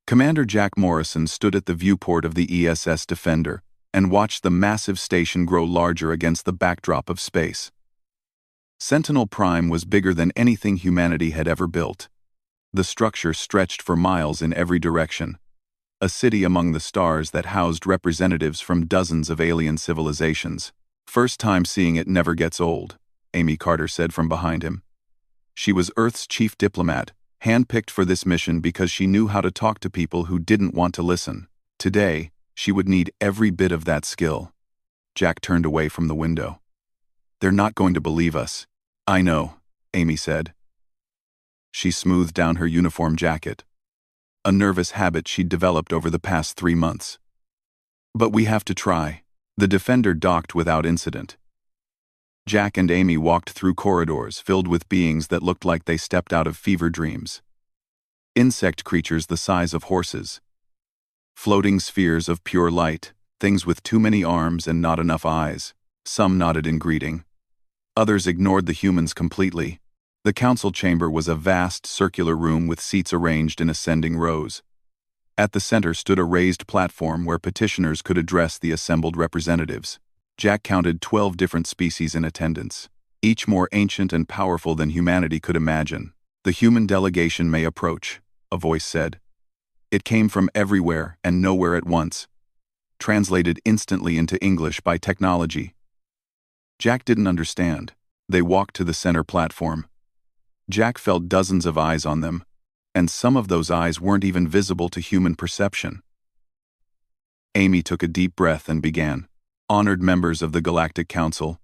Commander Jack Morrison stood at the viewport of the ESS Defender and watched the massive station grow larger against the backdrop of space. Sentinel Prime was bigger than anything humanity had ever built. The structure stretched for miles in every direction, a city among the stars that housed representatives from dozens of alien civilizations. "First time seeing it never gets old," Amy Carter said from behind him. She was Earth's chief diplomat, handpicked for this mission because she knew how to talk to people who didn't want to listen. Today, she would need every bit of that skill. Jack turned away from the window. "They're not going to believe us." "I know," Amy said. She smoothed down her uniform jacket, a nervous habit she'd developed over the past 3 months. "But we have to try." The Defender docked without incident. Jack and Amy walked through corridors filled with beings that looked like they stepped out of fever dreams. Insect creatures the size of horses. Floating spheres of pure light, things with too many arms and not enough eyes. Some nodded in greeting. Others ignored the humans completely. The council chamber was a vast circular room with seats arranged in ascending rows. At the center stood a raised platform where petitioners could address the assembled representatives. Jack counted 12 different species in attendance, each more ancient and powerful than humanity could imagine. "The human delegation may approach," a voice said. It came from everywhere and nowhere at once, translated instantly into English by technology. Jack didn't understand. They walked to the center platform. Jack felt dozens of eyes on them, and some of those eyes weren't even visible to human perception. Amy took a deep breath and began. "Honored members of the Galactic Council,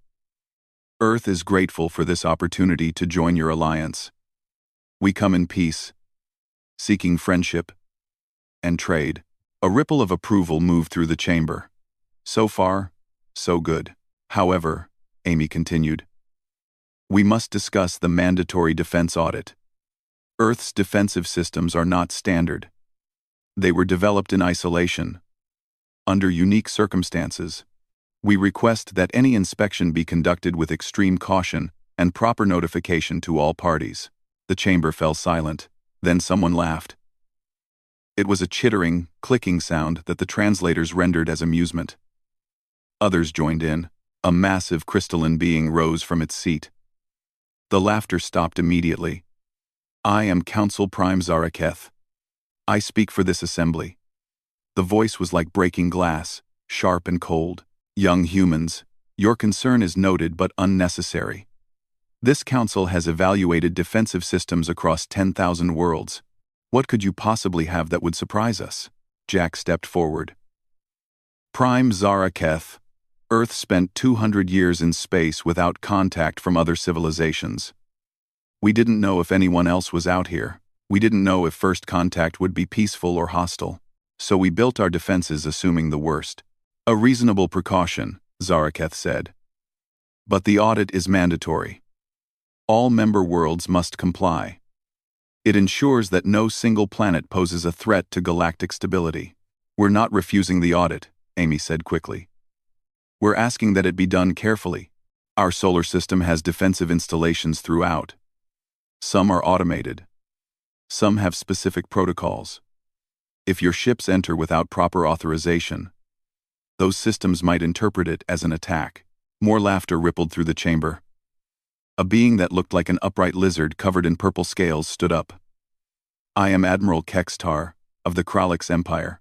Earth is grateful for this opportunity to join your alliance. We come in peace, seeking friendship and trade." A ripple of approval moved through the chamber. "So far, so good. However," Amy continued, "we must discuss the mandatory defense audit. Earth's defensive systems are not standard. They were developed in isolation, under unique circumstances. We request that any inspection be conducted with extreme caution and proper notification to all parties." The chamber fell silent. Then someone laughed. It was a chittering, clicking sound that the translators rendered as amusement. Others joined in. A massive crystalline being rose from its seat. The laughter stopped immediately. "I am Council Prime Zaraketh. I speak for this assembly." The voice was like breaking glass, sharp and cold. "Young humans, your concern is noted but unnecessary. This council has evaluated defensive systems across 10,000 worlds. What could you possibly have that would surprise us?" Jack stepped forward. "Prime Zaraketh, Earth spent 200 years in space without contact from other civilizations. We didn't know if anyone else was out here. We didn't know if first contact would be peaceful or hostile. So we built our defenses assuming the worst." "A reasonable precaution," Zaraketh said. "But the audit is mandatory. All member worlds must comply. It ensures that no single planet poses a threat to galactic stability." "We're not refusing the audit," Amy said quickly. "We're asking that it be done carefully. Our solar system has defensive installations throughout. Some are automated. Some have specific protocols. If your ships enter without proper authorization, those systems might interpret it as an attack." More laughter rippled through the chamber. A being that looked like an upright lizard covered in purple scales stood up. "I am Admiral Kextar, of the Kralix Empire.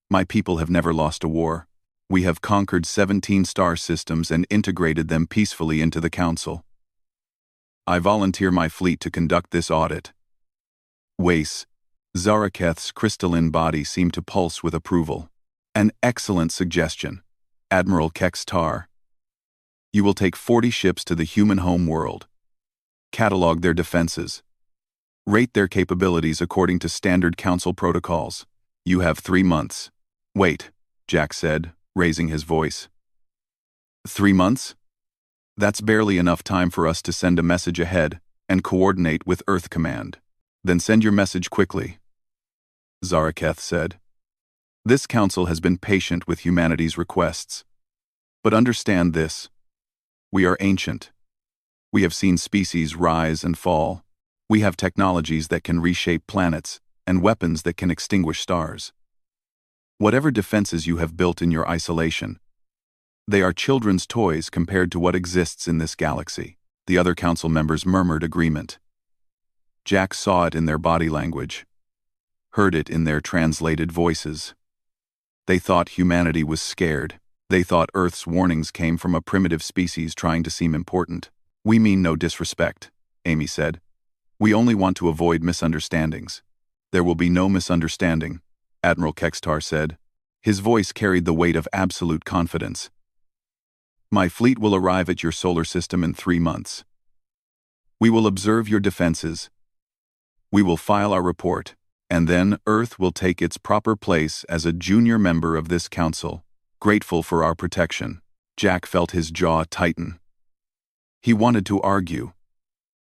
My people have never lost a war. We have conquered 17 star systems and integrated them peacefully into the Council. I volunteer my fleet to conduct this audit." Wace, Zaraketh's crystalline body seemed to pulse with approval. "An excellent suggestion, Admiral Kextar. You will take 40 ships to the human home world. Catalog their defenses. Rate their capabilities according to standard Council protocols. You have 3 months. "Wait," Jack said, raising his voice. 3 months? That's barely enough time for us to send a message ahead and coordinate with Earth Command. Then send your message quickly," Zaraketh said. "This council has been patient with humanity's requests. But understand this. We are ancient. We have seen species rise and fall. We have technologies that can reshape planets and weapons that can extinguish stars. Whatever defenses you have built in your isolation, they are children's toys compared to what exists in this galaxy. The other council members murmured agreement. Jack saw it in their body language, heard it in their translated voices. They thought humanity was scared. They thought Earth's warnings came from a primitive species trying to seem important. "We mean no disrespect," Amy said. "We only want to avoid misunderstandings." "There will be no misunderstanding," Admiral Kextar said. His voice carried the weight of absolute confidence. "My fleet will arrive at your solar system in 3 months. We will observe your defenses. We will file our report, and then Earth will take its proper place as a junior member of this council, grateful for our protection." Jack felt his jaw tighten. He wanted to argue,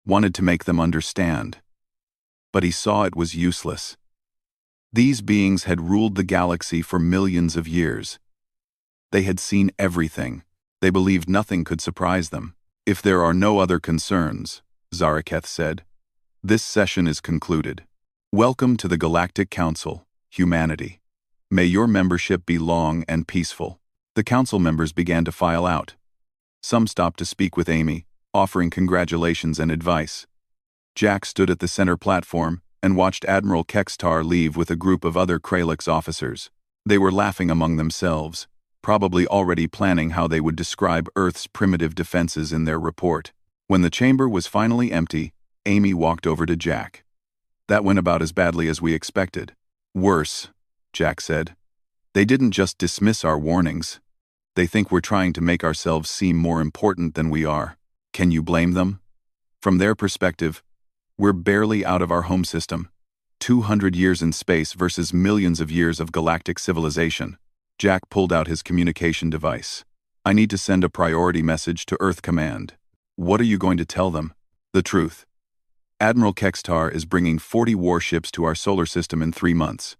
wanted to make them understand, but he saw it was useless. These beings had ruled the galaxy for millions of years. They had seen everything. They believed nothing could surprise them. "If there are no other concerns," Zaraketh said, "this session is concluded. Welcome to the Galactic Council, humanity. May your membership be long and peaceful." The council members began to file out. Some stopped to speak with Amy, offering congratulations and advice. Jack stood at the center platform and watched Admiral Kextar leave with a group of other Kralix officers. They were laughing among themselves, probably already planning how they would describe Earth's primitive defenses in their report. When the chamber was finally empty, Amy walked over to Jack. "That went about as badly as we expected." "Worse," Jack said. "They didn't just dismiss our warnings. They think we're trying to make ourselves seem more important than we are. Can you blame them? From their perspective, we're barely out of our home system. 200 years in space versus millions of years of galactic civilization." Jack pulled out his communication device. "I need to send a priority message to Earth Command." "What are you going to tell them?" "The truth. Admiral Kextar is bringing 40 warships to our solar system in 3 months.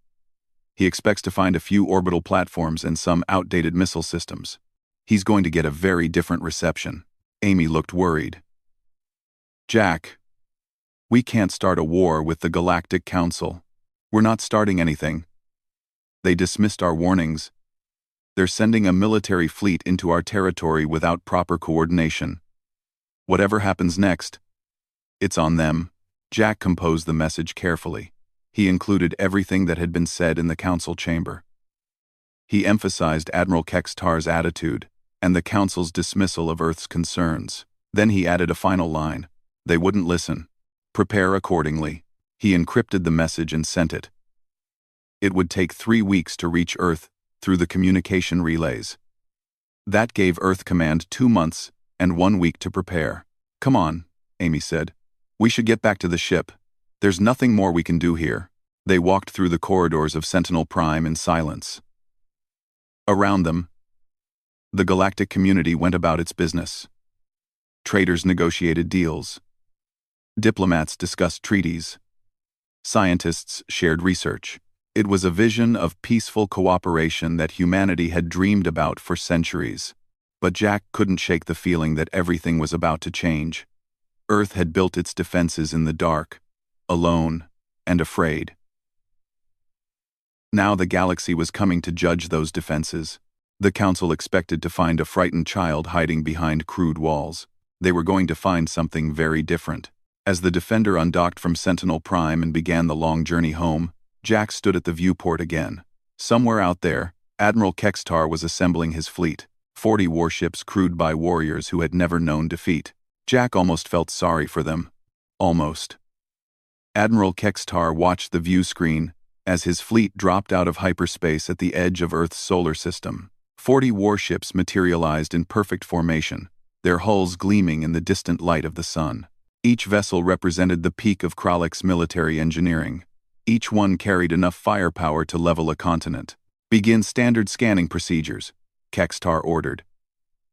He expects to find a few orbital platforms and some outdated missile systems. He's going to get a very different reception." Amy looked worried. "Jack, we can't start a war with the Galactic Council. We're not starting anything. They dismissed our warnings. They're sending a military fleet into our territory without proper coordination. Whatever happens next, it's on them." Jack composed the message carefully. He included everything that had been said in the council chamber. He emphasized Admiral Kextar's attitude and the council's dismissal of Earth's concerns. Then he added a final line. "They wouldn't listen. Prepare accordingly." He encrypted the message and sent it. It would take 3 weeks to reach Earth through the communication relays. That gave Earth Command 2 months and 1 week to prepare. "Come on," Amy said. "We should get back to the ship. There's nothing more we can do here." They walked through the corridors of Sentinel Prime in silence. Around them, the galactic community went about its business. Traders negotiated deals. Diplomats discussed treaties. Scientists shared research. It was a vision of peaceful cooperation that humanity had dreamed about for centuries. But Jack couldn't shake the feeling that everything was about to change. Earth had built its defenses in the dark, alone, and afraid. Now the galaxy was coming to judge those defenses. The council expected to find a frightened child hiding behind crude walls. They were going to find something very different. As the Defender undocked from Sentinel Prime and began the long journey home, Jack stood at the viewport again. Somewhere out there, Admiral Kextar was assembling his fleet, 40 warships crewed by warriors who had never known defeat. Jack almost felt sorry for them. Almost. Admiral Kextar watched the view screen as his fleet dropped out of hyperspace at the edge of Earth's solar system. 40 warships materialized in perfect formation, their hulls gleaming in the distant light of the sun. Each vessel represented the peak of Kralix's military engineering. Each one carried enough firepower to level a continent. "Begin standard scanning procedures," Kextar ordered.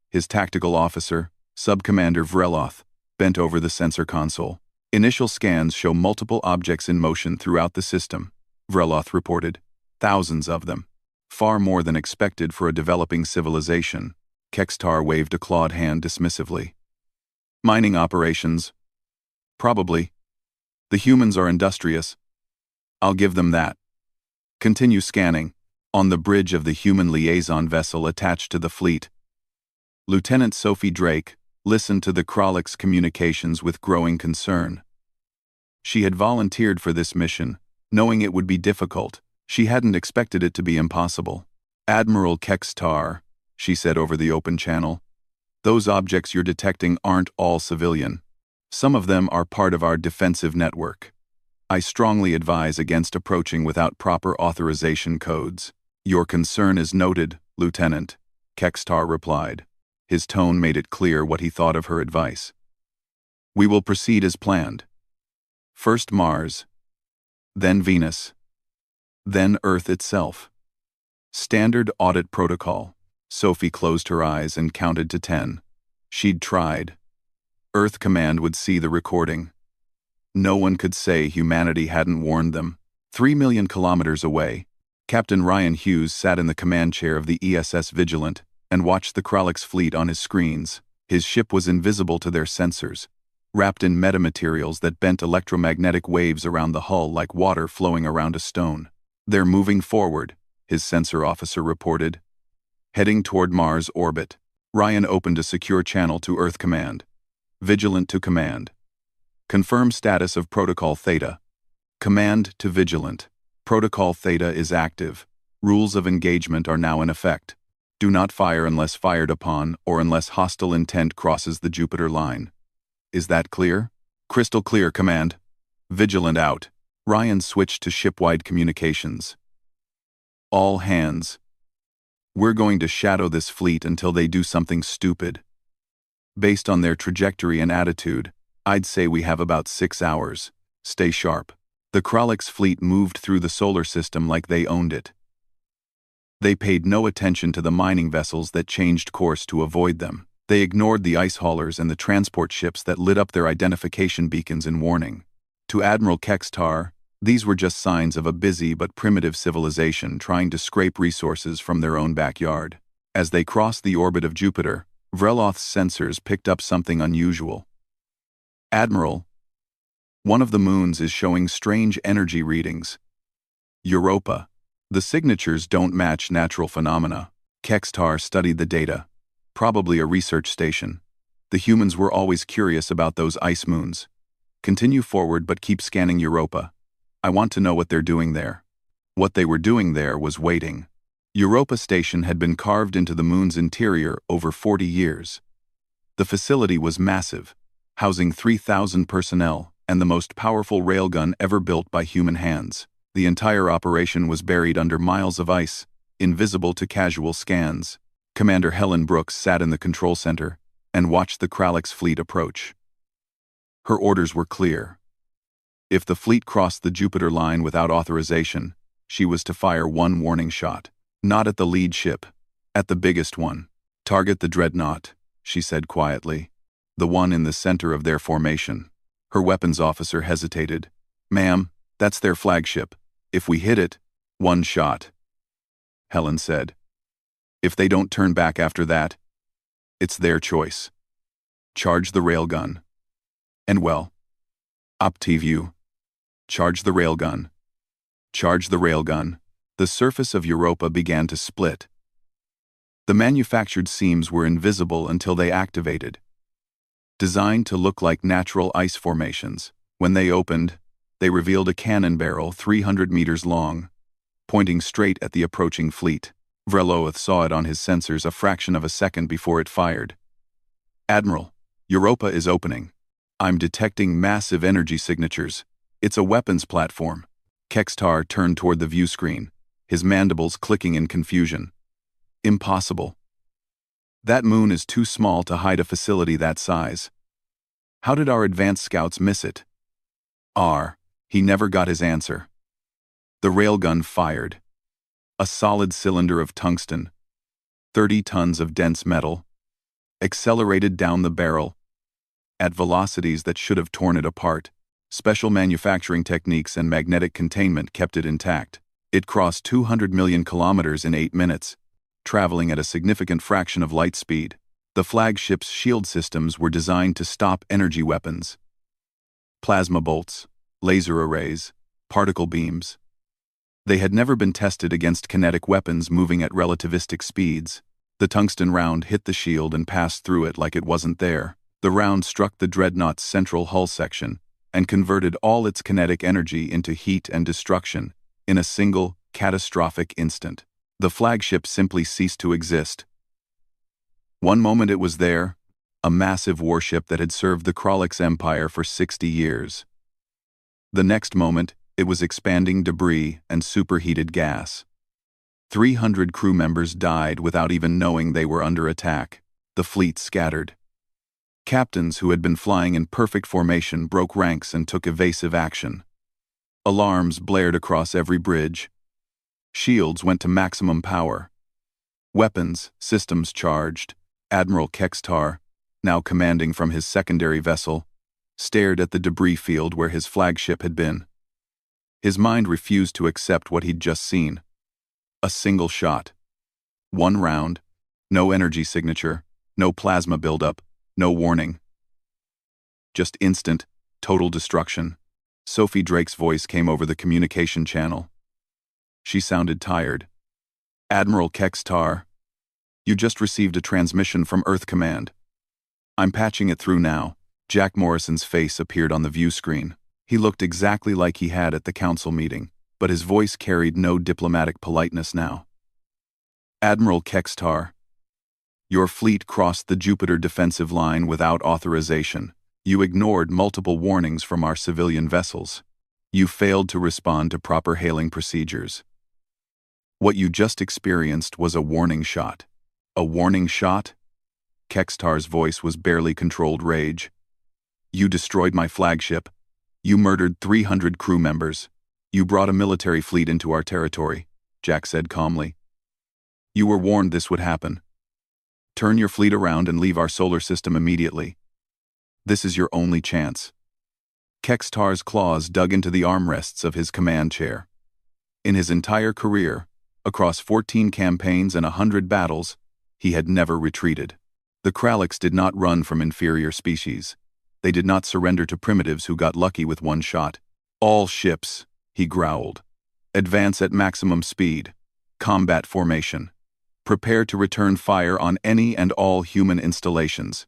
His tactical officer, Subcommander Vreloth, bent over the sensor console. "Initial scans show multiple objects in motion throughout the system," Vreloth reported. "Thousands of them. Far more than expected for a developing civilization." Kextar waved a clawed hand dismissively. "Mining operations. Probably. The humans are industrious. I'll give them that. Continue scanning. On the bridge of the human liaison vessel attached to the fleet, Lieutenant Sophie Drake listened to the Krallick's communications with growing concern. She had volunteered for this mission, knowing it would be difficult. She hadn't expected it to be impossible. Admiral Kextar, she said over the open channel, those objects you're detecting aren't all civilian. Some of them are part of our defensive network. I strongly advise against approaching without proper authorization codes. Your concern is noted, Lieutenant, Kextar replied. His tone made it clear what he thought of her advice. We will proceed as planned. First Mars, then Venus, then Earth itself. Standard audit protocol. Sophie closed her eyes and counted to 10. She'd tried. Earth Command would see the recording. No one could say humanity hadn't warned them. 3 million kilometers away, Captain Ryan Hughes sat in the command chair of the ESS Vigilant and watched the Krallick's fleet on his screens. His ship was invisible to their sensors, wrapped in metamaterials that bent electromagnetic waves around the hull like water flowing around a stone. They're moving forward, his sensor officer reported. Heading toward Mars orbit. Ryan opened a secure channel to Earth Command. Vigilant to Command. Confirm status of Protocol Theta. Command to Vigilant. Protocol Theta is active. Rules of engagement are now in effect. Do not fire unless fired upon or unless hostile intent crosses the Jupiter line. Is that clear? Crystal clear, Command. Vigilant out. Ryan switched to ship-wide communications. All hands. We're going to shadow this fleet until they do something stupid. Based on their trajectory and attitude, I'd say we have about 6 hours. Stay sharp. The Krallick's fleet moved through the solar system like they owned it. They paid no attention to the mining vessels that changed course to avoid them. They ignored the ice haulers and the transport ships that lit up their identification beacons in warning. To Admiral Kextar, these were just signs of a busy but primitive civilization trying to scrape resources from their own backyard. As they crossed the orbit of Jupiter, Vreloth's sensors picked up something unusual. Admiral, one of the moons is showing strange energy readings. Europa. The signatures don't match natural phenomena. Kextar studied the data. Probably a research station. The humans were always curious about those ice moons. Continue forward but keep scanning Europa. I want to know what they're doing there. What they were doing there was waiting. Europa Station had been carved into the moon's interior over 40 years. The facility was massive, housing 3,000 personnel and the most powerful railgun ever built by human hands. The entire operation was buried under miles of ice, invisible to casual scans. Commander Helen Brooks sat in the control center and watched the Krallick's fleet approach. Her orders were clear. If the fleet crossed the Jupiter line without authorization, she was to fire one warning shot. Not at the lead ship, at the biggest one. Target the dreadnought, she said quietly. The one in the center of their formation. Her weapons officer hesitated. Ma'am, that's their flagship. If we hit it, one shot. Helen said. If they don't turn back after that, it's their choice. Charge the railgun. And well, up to you. Charge the railgun. Charge the railgun. The surface of Europa began to split. The manufactured seams were invisible until they activated. Designed to look like natural ice formations, when they opened, they revealed a cannon barrel 300 meters long, pointing straight at the approaching fleet. Vreloth saw it on his sensors a fraction of a second before it fired. Admiral, Europa is opening. I'm detecting massive energy signatures. It's a weapons platform. Kextar turned toward the view screen, his mandibles clicking in confusion. Impossible. That moon is too small to hide a facility that size. How did our advanced scouts miss it? He never got his answer. The railgun fired. A solid cylinder of tungsten, 30 tons of dense metal, accelerated down the barrel, at velocities that should have torn it apart. Special manufacturing techniques and magnetic containment kept it intact. It crossed 200 million kilometers in 8 minutes, traveling at a significant fraction of light speed. The flagship's shield systems were designed to stop energy weapons. Plasma bolts, laser arrays, particle beams. They had never been tested against kinetic weapons moving at relativistic speeds. The tungsten round hit the shield and passed through it like it wasn't there. The round struck the dreadnought's central hull section and converted all its kinetic energy into heat and destruction in a single, catastrophic instant. The flagship simply ceased to exist. One moment it was there, a massive warship that had served the Krolix Empire for 60 years. The next moment, it was expanding debris and superheated gas. 300 crew members died without even knowing they were under attack. The fleet scattered. Captains who had been flying in perfect formation broke ranks and took evasive action. Alarms blared across every bridge. Shields went to maximum power. Weapons, systems charged. Admiral Kextar, now commanding from his secondary vessel, stared at the debris field where his flagship had been. His mind refused to accept what he'd just seen. A single shot. One round. No energy signature. No plasma buildup. No warning. Just instant, total destruction. Sophie Drake's voice came over the communication channel. She sounded tired. Admiral Kextar, you just received a transmission from Earth Command. I'm patching it through now. Jack Morrison's face appeared on the view screen. He looked exactly like he had at the council meeting, but his voice carried no diplomatic politeness now. Admiral Kextar, your fleet crossed the Jupiter defensive line without authorization. You ignored multiple warnings from our civilian vessels. You failed to respond to proper hailing procedures. What you just experienced was a warning shot. A warning shot? Kextar's voice was barely controlled rage. You destroyed my flagship. You murdered 300 crew members. You brought a military fleet into our territory, Jack said calmly. You were warned this would happen. Turn your fleet around and leave our solar system immediately. This is your only chance. Kextar's claws dug into the armrests of his command chair. In his entire career, across 14 campaigns and 100 battles, he had never retreated. The Krolix did not run from inferior species. They did not surrender to primitives who got lucky with one shot. All ships, he growled. Advance at maximum speed. Combat formation. Prepare to return fire on any and all human installations.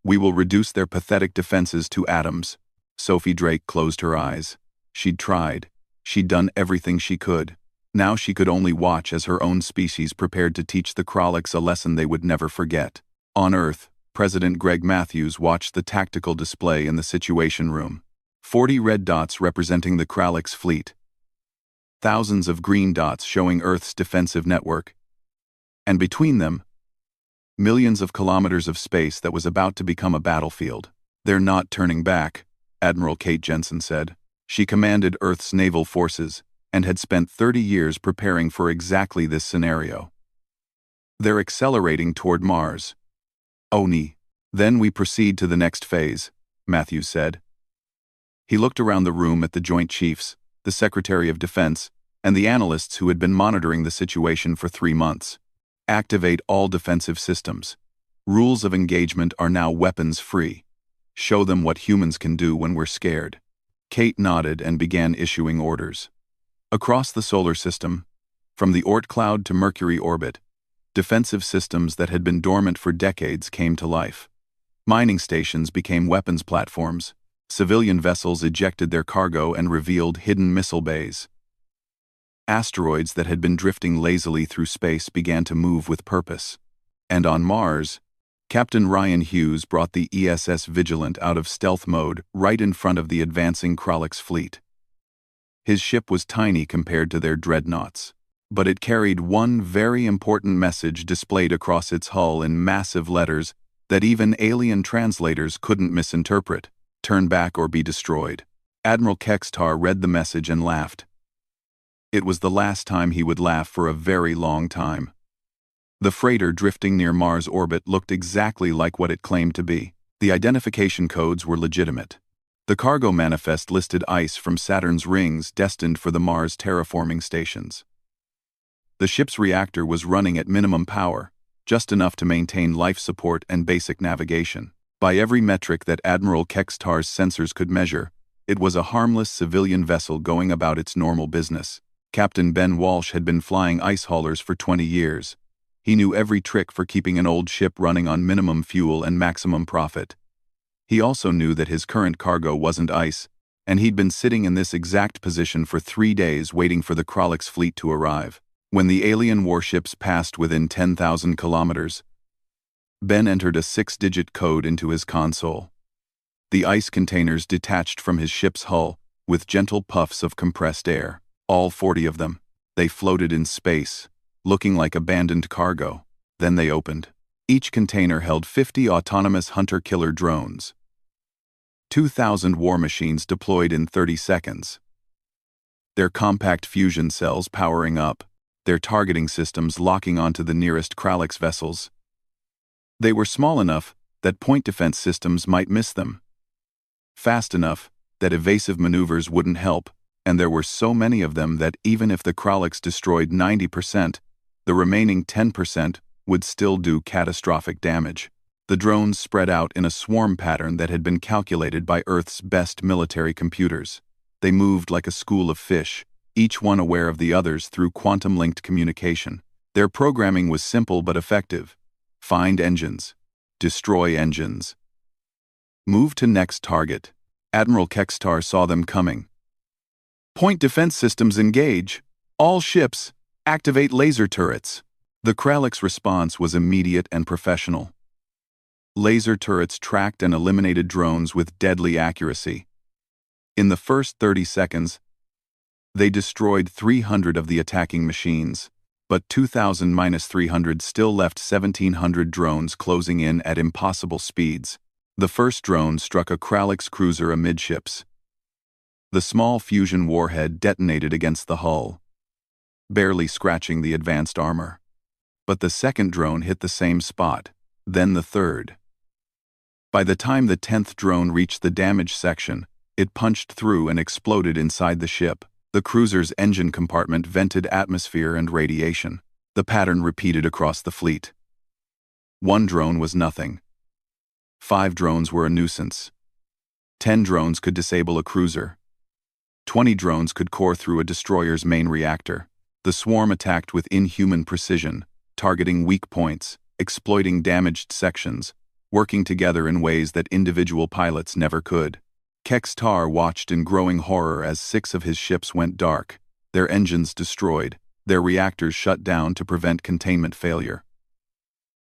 We will reduce their pathetic defenses to atoms. Sophie Drake closed her eyes. She'd tried. She'd done everything she could. Now she could only watch as her own species prepared to teach the Krolix a lesson they would never forget. On Earth, President Greg Matthews watched the tactical display in the Situation Room. 40 red dots representing the Krolix fleet. Thousands of green dots showing Earth's defensive network. And between them, millions of kilometers of space that was about to become a battlefield. They're not turning back, Admiral Kate Jensen said. She commanded Earth's naval forces and had spent 30 years preparing for exactly this scenario. They're accelerating toward Mars. Oni. Then we proceed to the next phase, Matthews said. He looked around the room at the Joint Chiefs, the Secretary of Defense, and the analysts who had been monitoring the situation for 3 months. Activate all defensive systems. Rules of engagement are now weapons-free. Show them what humans can do when we're scared. Kate nodded and began issuing orders. Across the solar system, from the Oort cloud to Mercury orbit, defensive systems that had been dormant for decades came to life. Mining stations became weapons platforms. Civilian vessels ejected their cargo and revealed hidden missile bays. Asteroids that had been drifting lazily through space began to move with purpose. And on Mars, Captain Ryan Hughes brought the ESS Vigilant out of stealth mode right in front of the advancing Krolix fleet. His ship was tiny compared to their dreadnoughts, but it carried one very important message displayed across its hull in massive letters that even alien translators couldn't misinterpret: turn back or be destroyed. Admiral Kextar read the message and laughed. It was the last time he would laugh for a very long time. The freighter drifting near Mars orbit looked exactly like what it claimed to be. The identification codes were legitimate. The cargo manifest listed ice from Saturn's rings destined for the Mars terraforming stations. The ship's reactor was running at minimum power, just enough to maintain life support and basic navigation. By every metric that Admiral Kextar's sensors could measure, It was a harmless civilian vessel going about its normal business. Captain Ben Walsh had been flying ice haulers for 20 years. He knew every trick for keeping an old ship running on minimum fuel and maximum profit. He also knew that his current cargo wasn't ice, and he'd been sitting in this exact position for 3 days waiting for the Krallick's fleet to arrive. When the alien warships passed within 10,000 kilometers, Ben entered a 6-digit code into his console. The ice containers detached from his ship's hull with gentle puffs of compressed air. All 40 of them. They floated in space, looking like abandoned cargo. Then they opened. Each container held 50 autonomous hunter-killer drones. 2,000 war machines deployed in 30 seconds. Their compact fusion cells powering up, their targeting systems locking onto the nearest Krallick's vessels. They were small enough that point defense systems might miss them. Fast enough that evasive maneuvers wouldn't help, and there were so many of them that even if the Krallick's destroyed 90%, the remaining 10% would still do catastrophic damage. The drones spread out in a swarm pattern that had been calculated by Earth's best military computers. They moved like a school of fish, each one aware of the others through quantum-linked communication. Their programming was simple but effective. Find engines. Destroy engines. Move to next target. Admiral Kextar saw them coming. Point defense systems engage. All ships, activate laser turrets. The Krallick's response was immediate and professional. Laser turrets tracked and eliminated drones with deadly accuracy. In the first 30 seconds, they destroyed 300 of the attacking machines, but 2,000-300 still left 1,700 drones closing in at impossible speeds. The first drone struck a Krallick's cruiser amidships. The small fusion warhead detonated against the hull, barely scratching the advanced armor. But the second drone hit the same spot, then the third. By the time the 10th drone reached the damage section, it punched through and exploded inside the ship. The cruiser's engine compartment vented atmosphere and radiation. The pattern repeated across the fleet. 1 drone was nothing. 5 drones were a nuisance. 10 drones could disable a cruiser. 20 drones could core through a destroyer's main reactor. The swarm attacked with inhuman precision, targeting weak points, exploiting damaged sections, working together in ways that individual pilots never could. Kextar watched in growing horror as 6 of his ships went dark, their engines destroyed, their reactors shut down to prevent containment failure.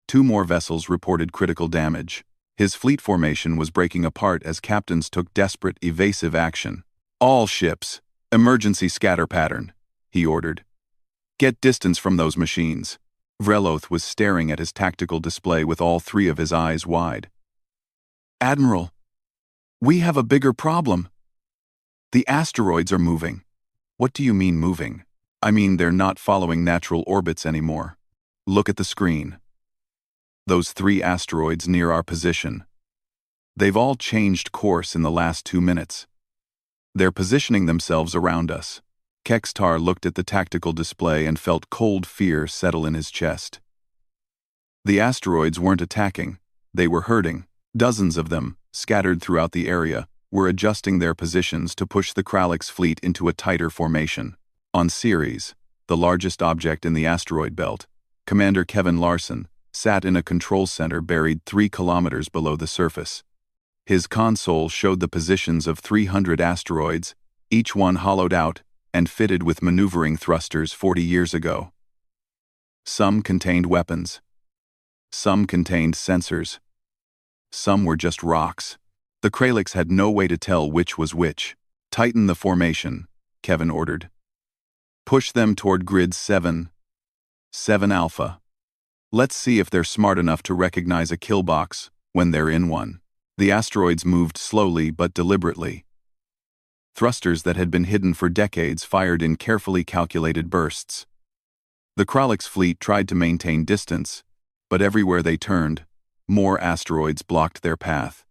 2 more vessels reported critical damage. His fleet formation was breaking apart as captains took desperate, evasive action. All ships, emergency scatter pattern, he ordered. Get distance from those machines. Vreloth was staring at his tactical display with all 3 of his eyes wide. Admiral, we have a bigger problem. The asteroids are moving. What do you mean moving? I mean they're not following natural orbits anymore. Look at the screen. Those 3 asteroids near our position. They've all changed course in the last 2 minutes. They're positioning themselves around us. Kextar looked at the tactical display and felt cold fear settle in his chest. The asteroids weren't attacking, they were herding. Dozens of them, scattered throughout the area, were adjusting their positions to push the Krallick's fleet into a tighter formation. On Ceres, the largest object in the asteroid belt, Commander Kevin Larson sat in a control center buried 3 kilometers below the surface. His console showed the positions of 300 asteroids, each one hollowed out and fitted with maneuvering thrusters 40 years ago. Some contained weapons. Some contained sensors. Some were just rocks. The Krallick's had no way to tell which was which. Tighten the formation, Kevin ordered. Push them toward grid 7. 7 Alpha. Let's see if they're smart enough to recognize a kill box when they're in one. The asteroids moved slowly but deliberately. Thrusters that had been hidden for decades fired in carefully calculated bursts. The Krallick's fleet tried to maintain distance, but everywhere they turned, more asteroids blocked their path.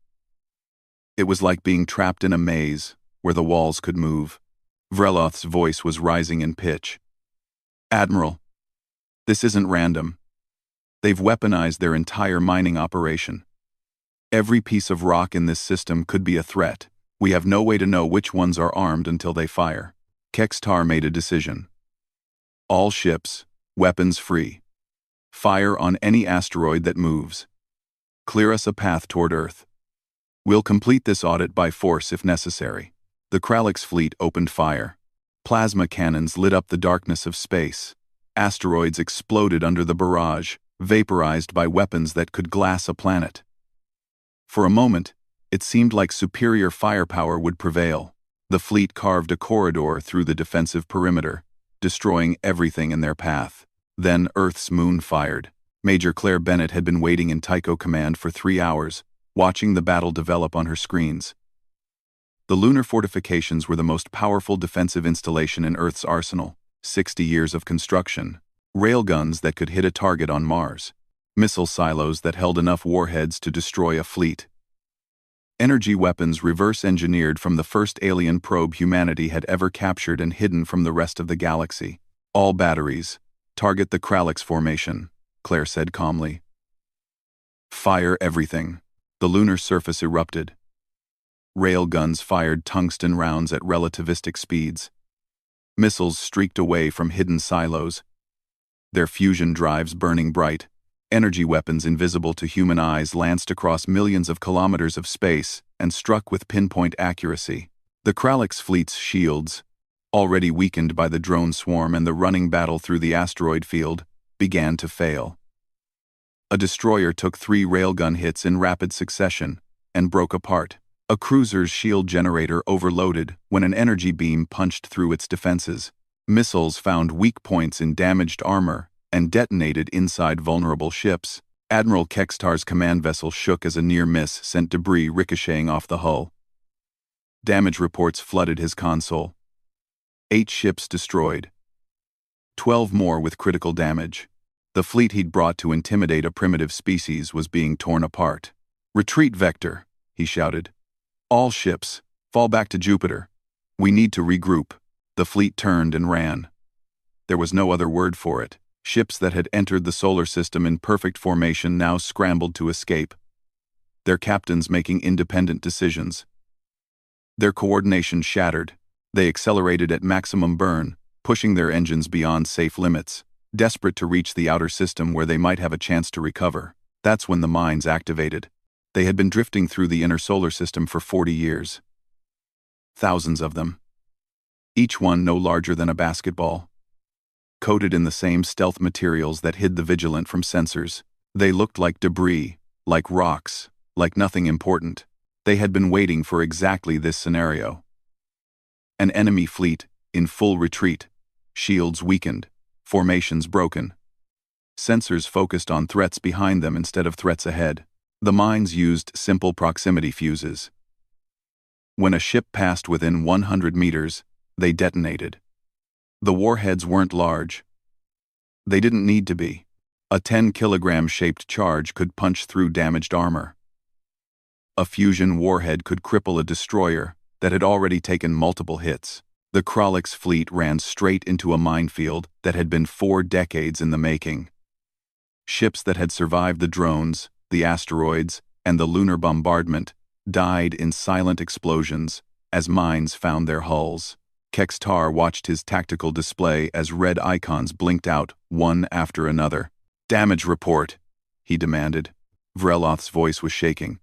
It was like being trapped in a maze where the walls could move. Vreloth's voice was rising in pitch. Admiral, this isn't random. They've weaponized their entire mining operation. Every piece of rock in this system could be a threat. We have no way to know which ones are armed until they fire. Kextar made a decision. All ships, weapons free. Fire on any asteroid that moves. Clear us a path toward Earth. We'll complete this audit by force if necessary. The Kralix fleet opened fire. Plasma cannons lit up the darkness of space. Asteroids exploded under the barrage, vaporized by weapons that could glass a planet. For a moment, it seemed like superior firepower would prevail. The fleet carved a corridor through the defensive perimeter, destroying everything in their path. Then Earth's moon fired. Major Claire Bennett had been waiting in Tycho Command for 3 hours, watching the battle develop on her screens. The lunar fortifications were the most powerful defensive installation in Earth's arsenal. 60 years of construction. Railguns that could hit a target on Mars. Missile silos that held enough warheads to destroy a fleet. Energy weapons reverse-engineered from the first alien probe humanity had ever captured and hidden from the rest of the galaxy. All batteries. Target the Kralix formation, Claire said calmly. Fire everything. The lunar surface erupted. Railguns fired tungsten rounds at relativistic speeds. Missiles streaked away from hidden silos. Their fusion drives burning bright. Energy weapons invisible to human eyes lanced across millions of kilometers of space and struck with pinpoint accuracy. The Kralix fleet's shields, already weakened by the drone swarm and the running battle through the asteroid field, began to fail. A destroyer took 3 railgun hits in rapid succession and broke apart. A cruiser's shield generator overloaded when an energy beam punched through its defenses. Missiles found weak points in damaged armor and detonated inside vulnerable ships. Admiral Kextar's command vessel shook as a near miss sent debris ricocheting off the hull. Damage reports flooded his console. 8 ships destroyed. 12 more with critical damage. The fleet he'd brought to intimidate a primitive species was being torn apart. "Retreat vector," he shouted. "All ships, fall back to Jupiter. We need to regroup." The fleet turned and ran. There was no other word for it. Ships that had entered the solar system in perfect formation now scrambled to escape, their captains making independent decisions. Their coordination shattered. They accelerated at maximum burn, pushing their engines beyond safe limits, desperate to reach the outer system where they might have a chance to recover. That's when the mines activated. They had been drifting through the inner solar system for 40 years. Thousands of them. Each one no larger than a basketball. Coated in the same stealth materials that hid the Vigilant from sensors. They looked like debris, like rocks, like nothing important. They had been waiting for exactly this scenario. An enemy fleet, in full retreat. Shields weakened. Formations broken. Sensors focused on threats behind them instead of threats ahead. The mines used simple proximity fuses. When a ship passed within 100 meters, they detonated. The warheads weren't large. They didn't need to be. A 10-kilogram shaped charge could punch through damaged armor. A fusion warhead could cripple a destroyer that had already taken multiple hits. The Kralix fleet ran straight into a minefield that had been 4 decades in the making. Ships that had survived the drones, the asteroids, and the lunar bombardment died in silent explosions as mines found their hulls. Kextar watched his tactical display as red icons blinked out, one after another. "Damage report," he demanded. Vreloth's voice was shaking.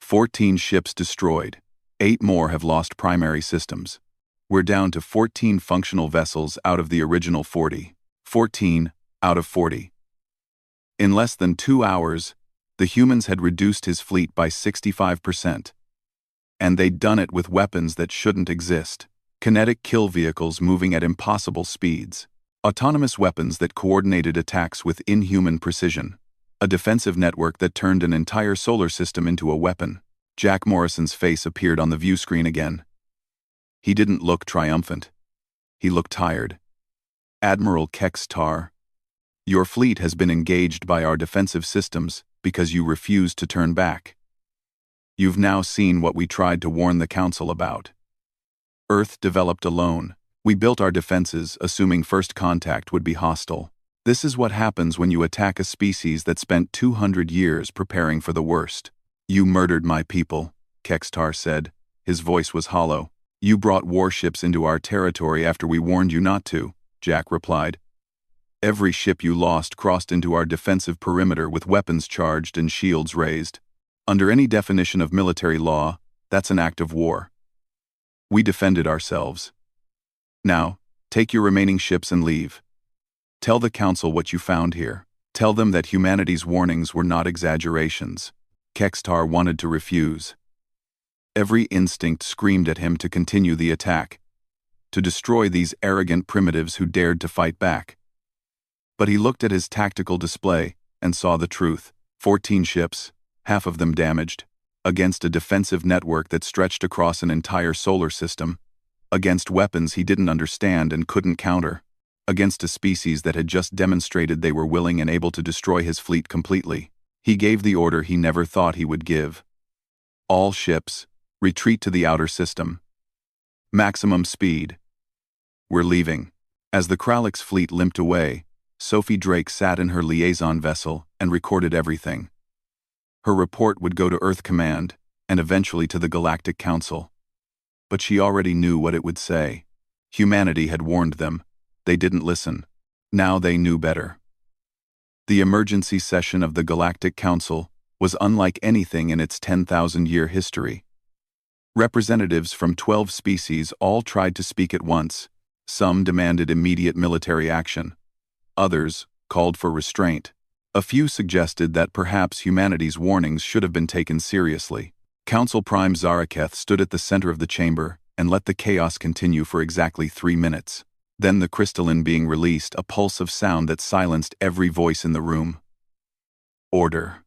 14 ships destroyed. 8 more have lost primary systems. We're down to 14 functional vessels out of the original 40. 14 out of 40. In less than 2 hours, the humans had reduced his fleet by 65%. And they'd done it with weapons that shouldn't exist. Kinetic kill vehicles moving at impossible speeds. Autonomous weapons that coordinated attacks with inhuman precision. A defensive network that turned an entire solar system into a weapon. Jack Morrison's face appeared on the view screen again. He didn't look triumphant. He looked tired. "Admiral Kextar, your fleet has been engaged by our defensive systems because you refused to turn back. You've now seen what we tried to warn the Council about. Earth developed alone. We built our defenses assuming first contact would be hostile. This is what happens when you attack a species that spent 200 years preparing for the worst. You murdered my people," Kextar said, His voice was hollow. "You brought warships into our territory after we warned you not to," Jack replied. "Every ship you lost crossed into our defensive perimeter with weapons charged and shields raised. Under any definition of military law, that's an act of war. We defended ourselves. Now, take your remaining ships and leave. Tell the Council what you found here. Tell them that humanity's warnings were not exaggerations." Kextar wanted to refuse. Every instinct screamed at him to continue the attack, to destroy these arrogant primitives who dared to fight back. But he looked at his tactical display and saw the truth. 14 ships, half of them damaged, against a defensive network that stretched across an entire solar system, against weapons he didn't understand and couldn't counter, against a species that had just demonstrated they were willing and able to destroy his fleet completely. He gave the order he never thought he would give. "All ships, retreat to the outer system. Maximum speed. We're leaving." As the Kralix fleet limped away, Sophie Drake sat in her liaison vessel and recorded everything. Her report would go to Earth Command, and eventually to the Galactic Council. But she already knew what it would say. Humanity had warned them. They didn't listen. Now they knew better. The emergency session of the Galactic Council was unlike anything in its 10,000-year history. Representatives from 12 species all tried to speak at once. Some demanded immediate military action. Others called for restraint. A few suggested that perhaps humanity's warnings should have been taken seriously. Council Prime Zaraketh stood at the center of the chamber and let the chaos continue for exactly 3 minutes. Then the crystalline being released, a pulse of sound that silenced every voice in the room. "Order.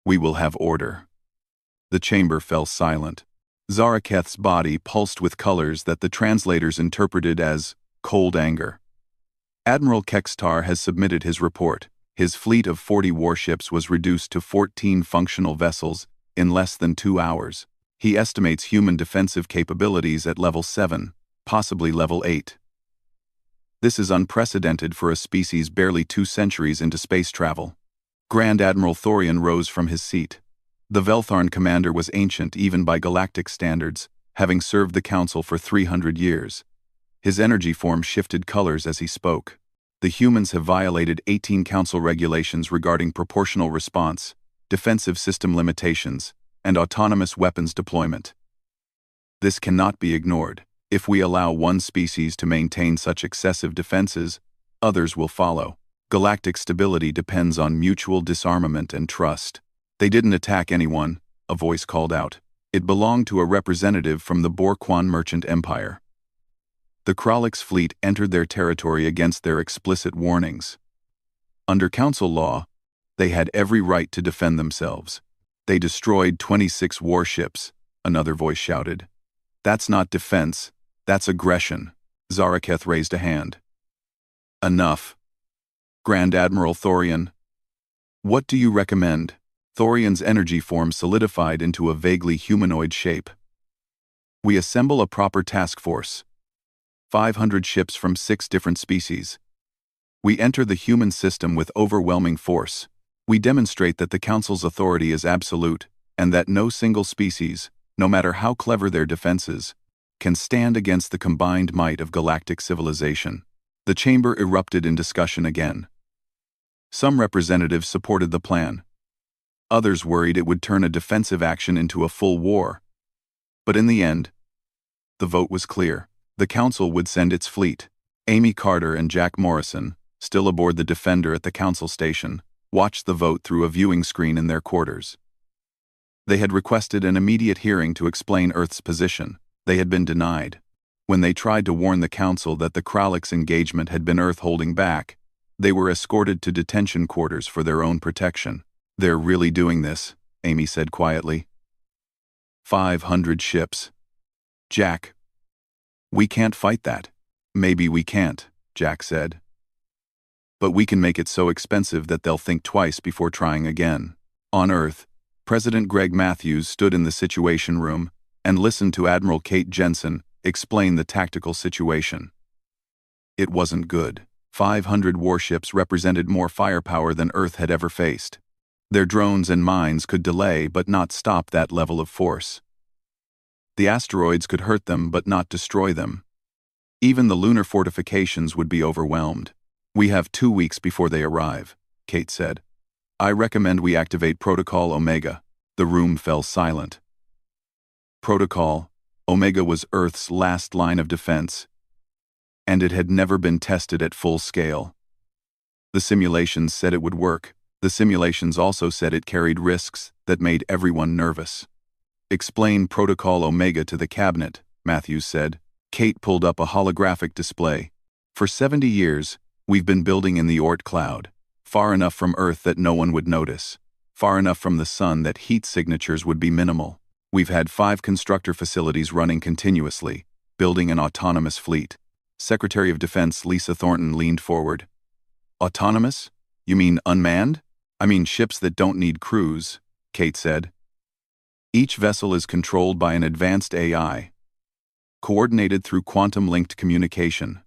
We will have order." The chamber fell silent. Zaraketh's body pulsed with colors that the translators interpreted as cold anger. "Admiral Kextar has submitted his report. His fleet of 40 warships was reduced to 14 functional vessels in less than 2 hours. He estimates human defensive capabilities at level 7, possibly level 8. This is unprecedented for a species barely 2 centuries into space travel." Grand Admiral Thorian rose from his seat. The Veltharn commander was ancient even by galactic standards, having served the Council for 300 years. His energy form shifted colors as he spoke. "The humans have violated 18 Council regulations regarding proportional response, defensive system limitations, and autonomous weapons deployment. This cannot be ignored. If we allow one species to maintain such excessive defenses, others will follow. Galactic stability depends on mutual disarmament and trust." "They didn't attack anyone," a voice called out. It belonged to a representative from the Borquan Merchant Empire. The Kralix fleet entered their territory against their explicit warnings. Under Council law, they had every right to defend themselves. "They destroyed 26 warships," another voice shouted. "That's not defense, that's aggression." Zaraketh raised a hand. "Enough. Grand Admiral Thorian, what do you recommend?" Thorian's energy form solidified into a vaguely humanoid shape. "We assemble a proper task force. 500 ships from 6 different species. We enter the human system with overwhelming force. We demonstrate that the Council's authority is absolute, and that no single species, no matter how clever their defenses, can stand against the combined might of galactic civilization." The chamber erupted in discussion again. Some representatives supported the plan. Others worried it would turn a defensive action into a full war. But in the end, the vote was clear. The Council would send its fleet. Amy Carter and Jack Morrison, still aboard the Defender at the Council station, watched the vote through a viewing screen in their quarters. They had requested an immediate hearing to explain Earth's position. They had been denied. When they tried to warn the Council that the Kralix engagement had been Earth holding back, they were escorted to detention quarters for their own protection. "They're really doing this," Amy said quietly. 500 ships. Jack. "We can't fight that." "Maybe we can't," Jack said. "But we can make it so expensive that they'll think twice before trying again." On Earth, President Greg Matthews stood in the Situation Room and listened to Admiral Kate Jensen explain the tactical situation. It wasn't good. 500 warships represented more firepower than Earth had ever faced. Their drones and mines could delay but not stop that level of force. The asteroids could hurt them but not destroy them. Even the lunar fortifications would be overwhelmed. We have 2 weeks before they arrive, Kate said. I recommend we activate Protocol Omega. The room fell silent. Protocol Omega was Earth's last line of defense, and it had never been tested at full scale. The simulations said it would work. The simulations also said it carried risks that made everyone nervous. Explain Protocol Omega to the cabinet, Matthews said. Kate pulled up a holographic display. For 70 years, we've been building in the Oort cloud, far enough from Earth that no one would notice, far enough from the sun that heat signatures would be minimal. We've had 5 constructor facilities running continuously, building an autonomous fleet. Secretary of Defense Lisa Thornton leaned forward. Autonomous? You mean unmanned? I mean ships that don't need crews, Kate said. Each vessel is controlled by an advanced AI, coordinated through quantum-linked communication.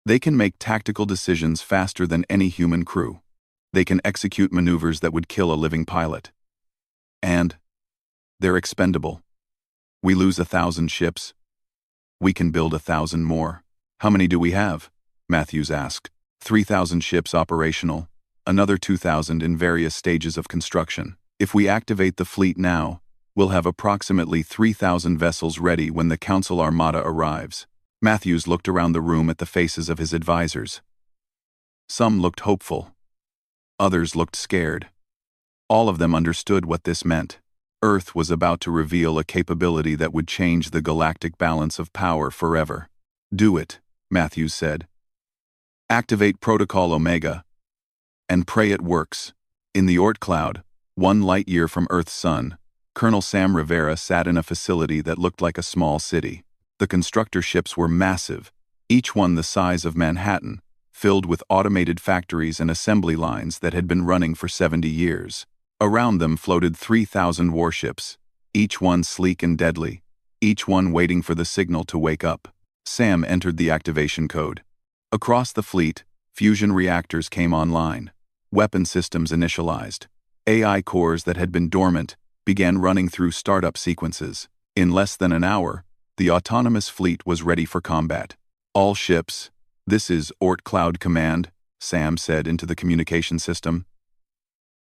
They can make tactical decisions faster than any human crew. They can execute maneuvers that would kill a living pilot. And they're expendable. We lose 1,000 ships. We can build 1,000 more. How many do we have? Matthews asked. 3,000 ships operational, another 2,000 in various stages of construction. If we activate the fleet now, we'll have approximately 3,000 vessels ready when the Council Armada arrives. Matthews looked around the room at the faces of his advisors. Some looked hopeful. Others looked scared. All of them understood what this meant. Earth was about to reveal a capability that would change the galactic balance of power forever. Do it, Matthews said. Activate Protocol Omega, and pray it works. In the Oort cloud, 1 light-year from Earth's sun, Colonel Sam Rivera sat in a facility that looked like a small city. The constructor ships were massive, each one the size of Manhattan, filled with automated factories and assembly lines that had been running for 70 years. Around them floated 3,000 warships, each one sleek and deadly, each one waiting for the signal to wake up. Sam entered the activation code. Across the fleet, fusion reactors came online. Weapon systems initialized. AI cores that had been dormant began running through startup sequences. In less than an hour, the autonomous fleet was ready for combat. All ships, this is Oort Cloud Command, Sam said into the communication system.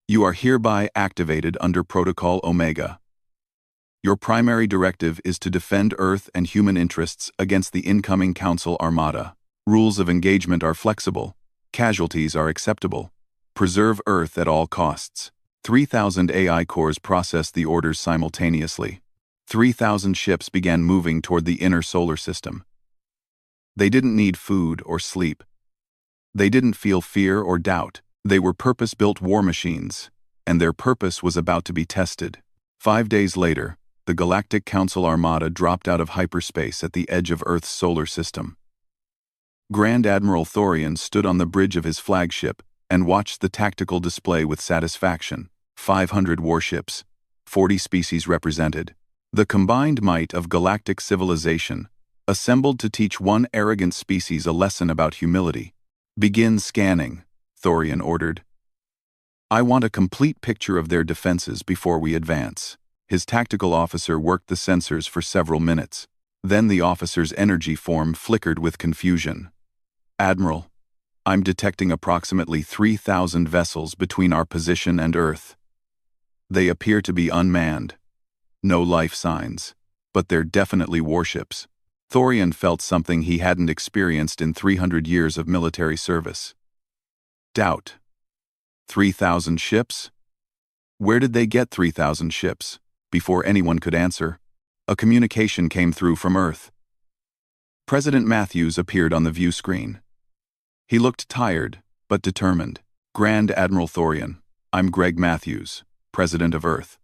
You are hereby activated under Protocol Omega. Your primary directive is to defend Earth and human interests against the incoming Council Armada. Rules of engagement are flexible. Casualties are acceptable. Preserve Earth at all costs. 3,000 AI cores processed the orders simultaneously. 3,000 ships began moving toward the inner solar system. They didn't need food or sleep. They didn't feel fear or doubt. They were purpose-built war machines, and their purpose was about to be tested. 5 days later, the Galactic Council Armada dropped out of hyperspace at the edge of Earth's solar system. Grand Admiral Thorian stood on the bridge of his flagship and watched the tactical display with satisfaction. 500 warships, 40 species represented. The combined might of galactic civilization, assembled to teach one arrogant species a lesson about humility. Begin scanning, Thorian ordered. I want a complete picture of their defenses before we advance. His tactical officer worked the sensors for several minutes. Then the officer's energy form flickered with confusion. Admiral, I'm detecting approximately 3,000 vessels between our position and Earth. They appear to be unmanned. No life signs, but they're definitely warships. Thorian felt something he hadn't experienced in 300 years of military service. Doubt. 3,000 ships? Where did they get 3,000 ships? Before anyone could answer, a communication came through from Earth. President Matthews appeared on the view screen. He looked tired, but determined. Grand Admiral Thorian, I'm Greg Matthews, President of Earth.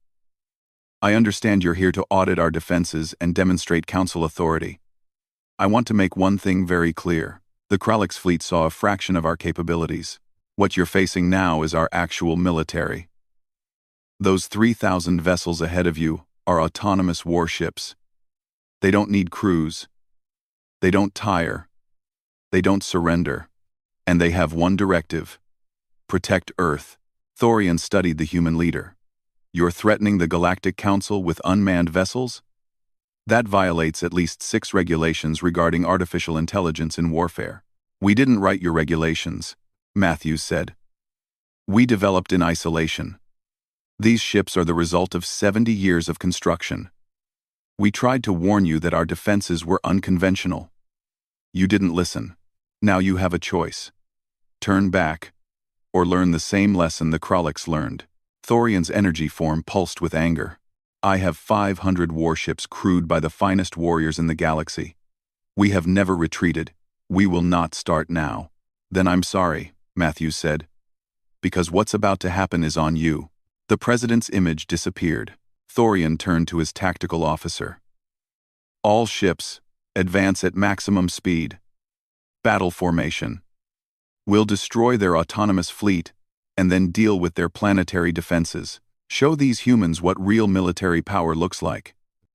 I understand you're here to audit our defenses and demonstrate Council authority. I want to make one thing very clear. The Kralix fleet saw a fraction of our capabilities. What you're facing now is our actual military. Those 3,000 vessels ahead of you are autonomous warships. They don't need crews. They don't tire. They don't surrender. And they have one directive: protect Earth. Thorian studied the human leader. You're threatening the Galactic Council with unmanned vessels? That violates at least 6 regulations regarding artificial intelligence in warfare. We didn't write your regulations, Matthews said. We developed in isolation. These ships are the result of 70 years of construction. We tried to warn you that our defenses were unconventional. You didn't listen. Now you have a choice. Turn back, or learn the same lesson the Krolix learned. Thorian's energy form pulsed with anger. I have 500 warships crewed by the finest warriors in the galaxy. We have never retreated. We will not start now. Then I'm sorry, Matthews said. Because what's about to happen is on you. The president's image disappeared. Thorian turned to his tactical officer. All ships, advance at maximum speed. Battle formation. We'll destroy their autonomous fleet, and then deal with their planetary defenses. Show these humans what real military power looks like.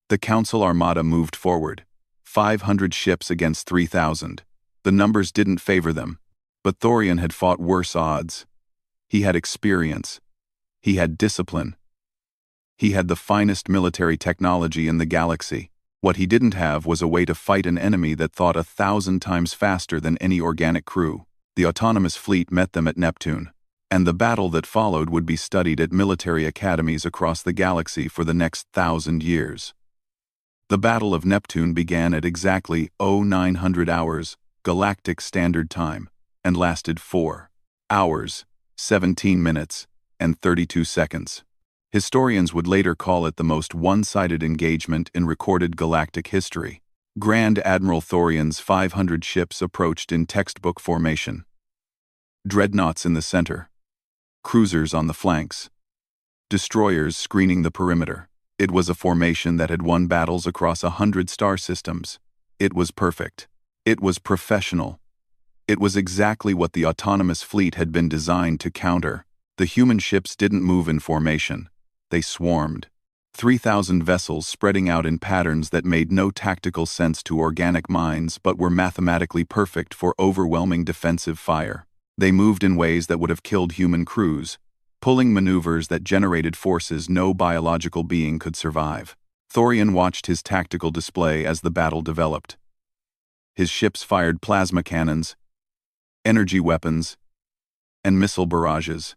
The Council Armada moved forward. 500 ships against 3,000. The numbers didn't favor them, but Thorian had fought worse odds. He had experience. He had discipline. He had the finest military technology in the galaxy. What he didn't have was a way to fight an enemy that thought 1,000 times faster than any organic crew. The autonomous fleet met them at Neptune, and the battle that followed would be studied at military academies across the galaxy for the next 1,000 years. The Battle of Neptune began at exactly 0900 hours, Galactic Standard Time, and lasted 4 hours, 17 minutes, and 32 seconds. Historians would later call it the most one-sided engagement in recorded galactic history. Grand Admiral Thorian's 500 ships approached in textbook formation. Dreadnoughts in the center. Cruisers on the flanks. Destroyers screening the perimeter. It was a formation that had won battles across 100 star systems. It was perfect. It was professional. It was exactly what the autonomous fleet had been designed to counter. The human ships didn't move in formation. They swarmed. 3,000 vessels spreading out in patterns that made no tactical sense to organic minds but were mathematically perfect for overwhelming defensive fire. They moved in ways that would have killed human crews, pulling maneuvers that generated forces no biological being could survive. Thorian watched his tactical display as the battle developed. His ships fired plasma cannons, energy weapons, and missile barrages.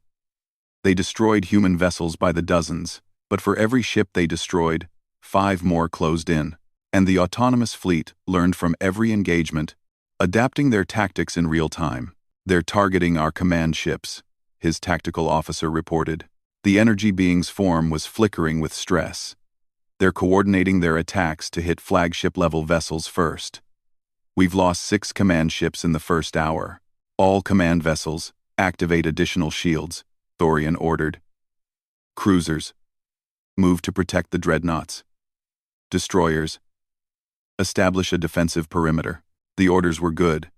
They destroyed human vessels by the dozens, but for every ship they destroyed, 5 more closed in. And the autonomous fleet learned from every engagement, adapting their tactics in real time. They're targeting our command ships, his tactical officer reported. The energy being's form was flickering with stress. They're coordinating their attacks to hit flagship-level vessels first. We've lost 6 command ships in the first hour. All command vessels, activate additional shields, Thorian ordered. Cruisers, move to protect the dreadnoughts. Destroyers, establish a defensive perimeter. The orders were good.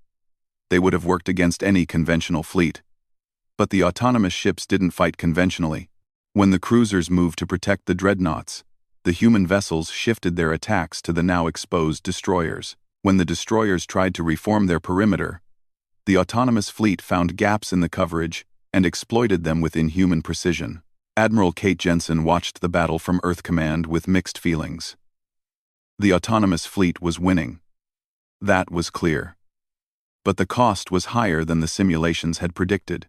They would have worked against any conventional fleet. But the autonomous ships didn't fight conventionally. When the cruisers moved to protect the dreadnoughts, the human vessels shifted their attacks to the now exposed destroyers. When the destroyers tried to reform their perimeter, the autonomous fleet found gaps in the coverage and exploited them with inhuman precision. Admiral Kate Jensen watched the battle from Earth Command with mixed feelings. The autonomous fleet was winning. That was clear. But the cost was higher than the simulations had predicted.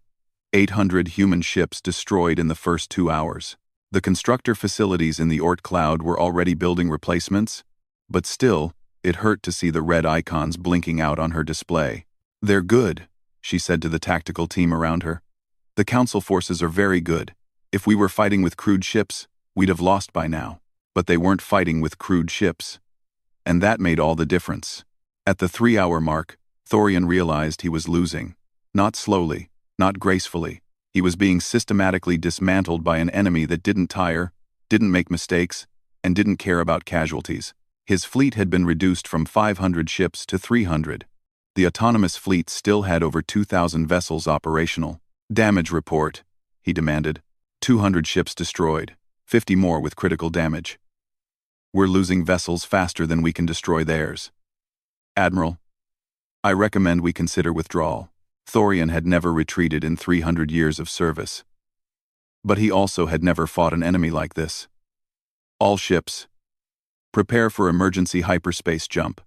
800 human ships destroyed in the first 2 hours. The constructor facilities in the Oort cloud were already building replacements, but still, it hurt to see the red icons blinking out on her display. They're good, she said to the tactical team around her. The Council forces are very good. If we were fighting with crewed ships, we'd have lost by now. But they weren't fighting with crewed ships. And that made all the difference. At the 3-hour mark, Thorian realized he was losing. Not slowly, not gracefully. He was being systematically dismantled by an enemy that didn't tire, didn't make mistakes, and didn't care about casualties. His fleet had been reduced from 500 ships to 300. The autonomous fleet still had over 2,000 vessels operational. Damage report, he demanded. 200 ships destroyed, 50 more with critical damage. We're losing vessels faster than we can destroy theirs. Admiral, I recommend we consider withdrawal. Thorian had never retreated in 300 years of service. But he also had never fought an enemy like this. All ships, Prepare for emergency hyperspace jump.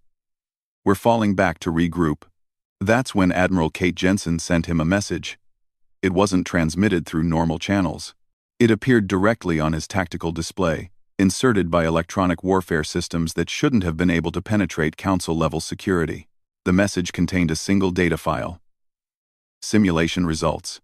We're falling back to regroup. That's when Admiral Kate Jensen sent him a message. It wasn't transmitted through normal channels. It appeared directly on his tactical display, inserted by electronic warfare systems that shouldn't have been able to penetrate Council-level security. The message contained a single data file. Simulation results.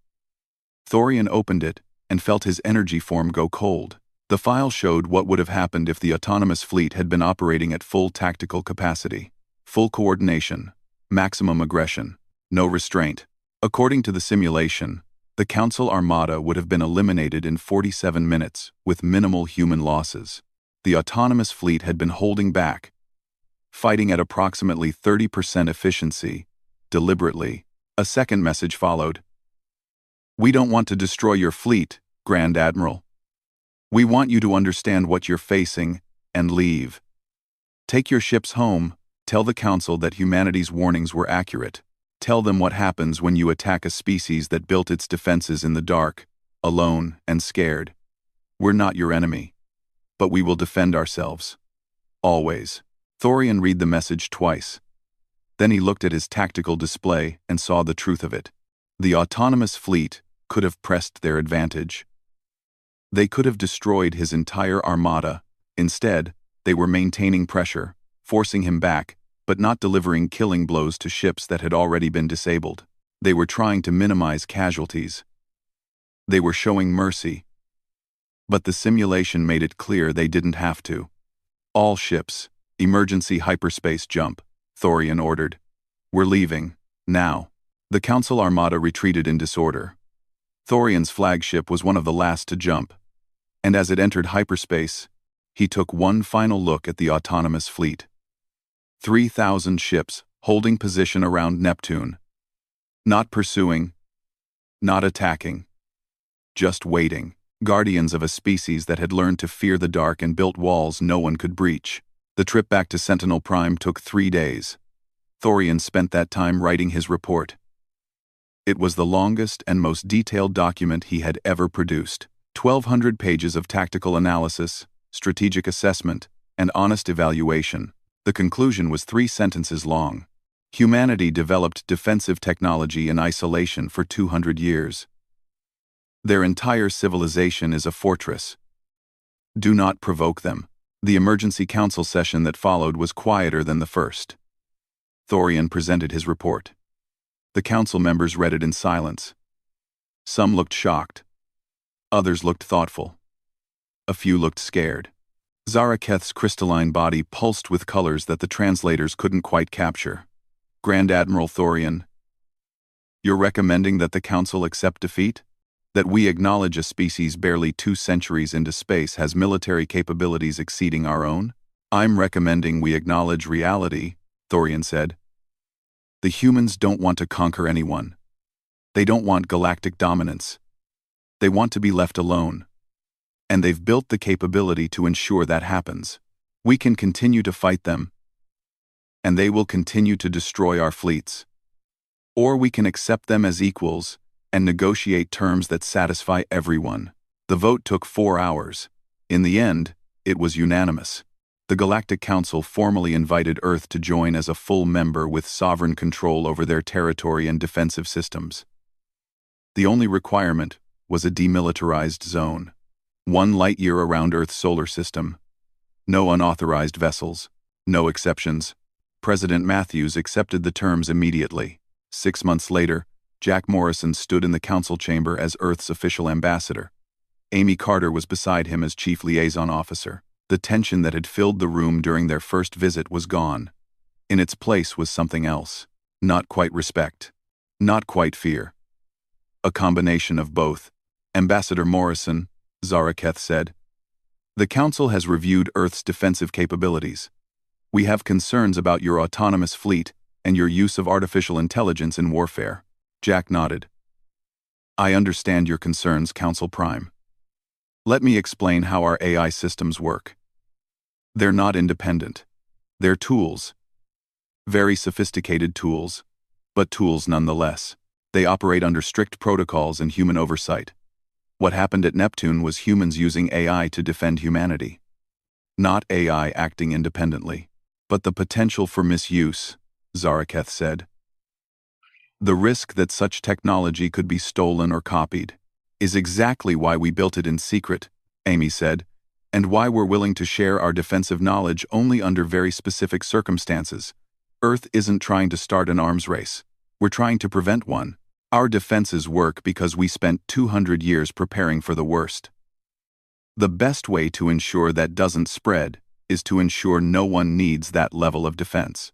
Thorian opened it and felt his energy form go cold. The file showed what would have happened if the autonomous fleet had been operating at full tactical capacity. Full coordination, maximum aggression, no restraint. According to the simulation, the Council Armada would have been eliminated in 47 minutes with minimal human losses. The autonomous fleet had been holding back, fighting at approximately 30% efficiency, deliberately. A second message followed. We don't want to destroy your fleet, Grand Admiral. We want you to understand what you're facing and leave. Take your ships home. Tell the Council that humanity's warnings were accurate. Tell them what happens when you attack a species that built its defenses in the dark, alone and scared. We're not your enemy, but we will defend ourselves. Always. Thorian read the message twice. Then he looked at his tactical display and saw the truth of it. The autonomous fleet could have pressed their advantage. They could have destroyed his entire armada. Instead, they were maintaining pressure, forcing him back, but not delivering killing blows to ships that had already been disabled. They were trying to minimize casualties. They were showing mercy. But the simulation made it clear they didn't have to. All ships, emergency hyperspace jump, Thorian ordered. We're leaving, now. The Council Armada retreated in disorder. Thorian's flagship was one of the last to jump, and as it entered hyperspace, he took one final look at the autonomous fleet. 3,000 ships holding position around Neptune. Not pursuing, not attacking, just waiting. Guardians of a species that had learned to fear the dark and built walls no one could breach. The trip back to Sentinel Prime took 3 days. Thorian spent that time writing his report. It was the longest and most detailed document he had ever produced. 1,200 pages of tactical analysis, strategic assessment, and honest evaluation. The conclusion was 3 sentences long. Humanity developed defensive technology in isolation for 200 years. Their entire civilization is a fortress. Do not provoke them. The emergency council session that followed was quieter than the first. Thorian presented his report. The council members read it in silence. Some looked shocked. Others looked thoughtful. A few looked scared. Zaraketh's crystalline body pulsed with colors that the translators couldn't quite capture. Grand Admiral Thorian, you're recommending that the council accept defeat? That we acknowledge a species barely 2 centuries into space has military capabilities exceeding our own? I'm recommending we acknowledge reality, Thorian said. The humans don't want to conquer anyone. They don't want galactic dominance. They want to be left alone. And they've built the capability to ensure that happens. We can continue to fight them, and they will continue to destroy our fleets. Or we can accept them as equals and negotiate terms that satisfy everyone. The vote took 4 hours. In the end, it was unanimous. The Galactic Council formally invited Earth to join as a full member with sovereign control over their territory and defensive systems. The only requirement was a demilitarized zone. 1 light-year around Earth's solar system. No unauthorized vessels. No exceptions. President Matthews accepted the terms immediately. 6 months later, Jack Morrison stood in the council chamber as Earth's official ambassador. Amy Carter was beside him as chief liaison officer. The tension that had filled the room during their first visit was gone. In its place was something else. Not quite respect. Not quite fear. A combination of both. Ambassador Morrison, Zaraketh said, the council has reviewed Earth's defensive capabilities. We have concerns about your autonomous fleet and your use of artificial intelligence in warfare. Jack nodded. I understand your concerns, Council Prime. Let me explain how our AI systems work. They're not independent. They're tools. Very sophisticated tools, but tools nonetheless. They operate under strict protocols and human oversight. What happened at Neptune was humans using AI to defend humanity. Not AI acting independently, but the potential for misuse, Zaraketh said. The risk that such technology could be stolen or copied is exactly why we built it in secret, Amy said, and why we're willing to share our defensive knowledge only under very specific circumstances. Earth isn't trying to start an arms race. We're trying to prevent one. Our defenses work because we spent 200 years preparing for the worst. The best way to ensure that doesn't spread is to ensure no one needs that level of defense.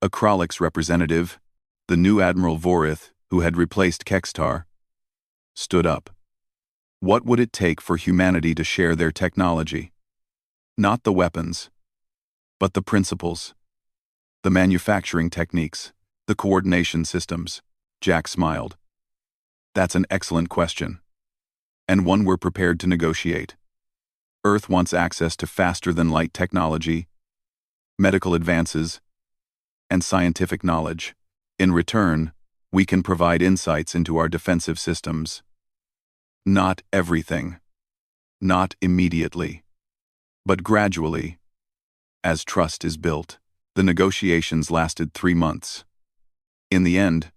A Kralix representative, the new Admiral Vorith, who had replaced Kextar, stood up. What would it take for humanity to share their technology? Not the weapons, but the principles, the manufacturing techniques, the coordination systems. Jack smiled. That's an excellent question, and one we're prepared to negotiate. Earth wants access to faster-than-light technology, medical advances, and scientific knowledge. In return, we can provide insights into our defensive systems. Not everything. Not immediately. But gradually, as trust is built. The negotiations lasted 3 months. In the end,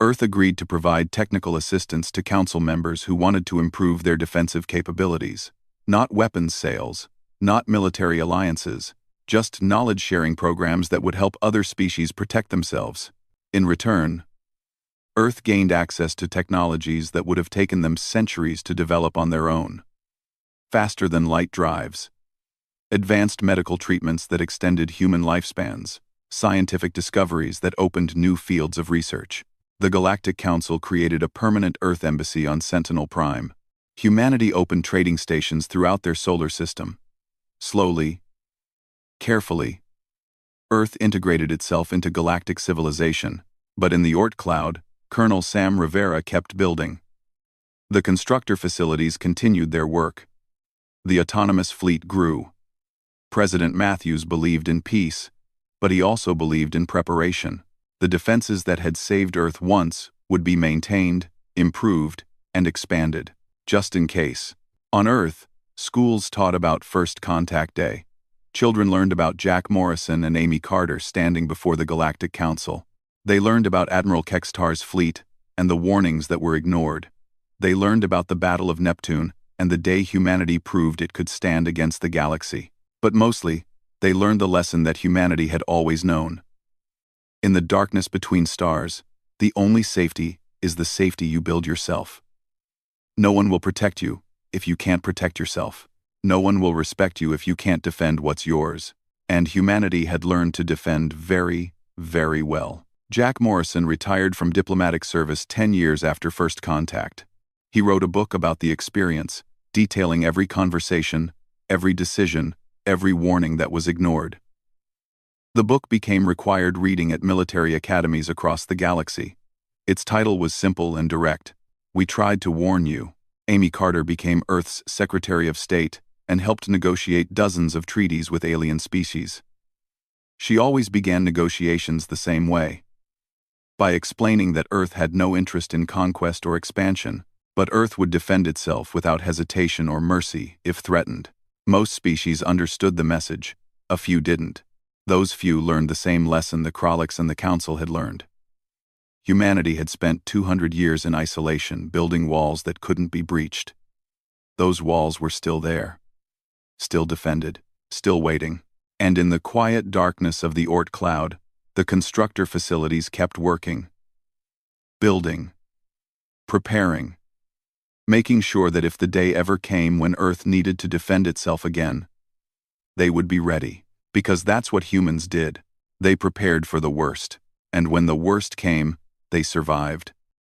Earth agreed to provide technical assistance to council members who wanted to improve their defensive capabilities. Not weapons sales, not military alliances, just knowledge-sharing programs that would help other species protect themselves. In return, Earth gained access to technologies that would have taken them centuries to develop on their own. Faster-than-light drives, advanced medical treatments that extended human lifespans, scientific discoveries that opened new fields of research. The Galactic Council created a permanent Earth embassy on Sentinel Prime. Humanity opened trading stations throughout their solar system. Slowly, carefully, Earth integrated itself into galactic civilization, but in the Oort cloud, Colonel Sam Rivera kept building. The constructor facilities continued their work. The autonomous fleet grew. President Matthews believed in peace, but he also believed in preparation. The defenses that had saved Earth once would be maintained, improved, and expanded, just in case. On Earth, schools taught about First Contact Day. Children learned about Jack Morrison and Amy Carter standing before the Galactic Council. They learned about Admiral Kextar's fleet and the warnings that were ignored. They learned about the Battle of Neptune and the day humanity proved it could stand against the galaxy. But mostly, they learned the lesson that humanity had always known. In the darkness between stars, the only safety is the safety you build yourself. No one will protect you if you can't protect yourself. No one will respect you if you can't defend what's yours. And humanity had learned to defend very, very well. Jack Morrison retired from diplomatic service 10 years after first contact. He wrote a book about the experience, detailing every conversation, every decision, every warning that was ignored. The book became required reading at military academies across the galaxy. Its title was simple and direct. We tried to warn you. Amy Carter became Earth's Secretary of State and helped negotiate dozens of treaties with alien species. She always began negotiations the same way, by explaining that Earth had no interest in conquest or expansion, but Earth would defend itself without hesitation or mercy if threatened. Most species understood the message, a few didn't. Those few learned the same lesson the Kralix and the Council had learned. Humanity had spent 200 years in isolation, building walls that couldn't be breached. Those walls were still there, still defended, still waiting. And in the quiet darkness of the Oort cloud, the constructor facilities kept working, building, preparing, making sure that if the day ever came when Earth needed to defend itself again, they would be ready. Because that's what humans did. They prepared for the worst, and when the worst came, they survived.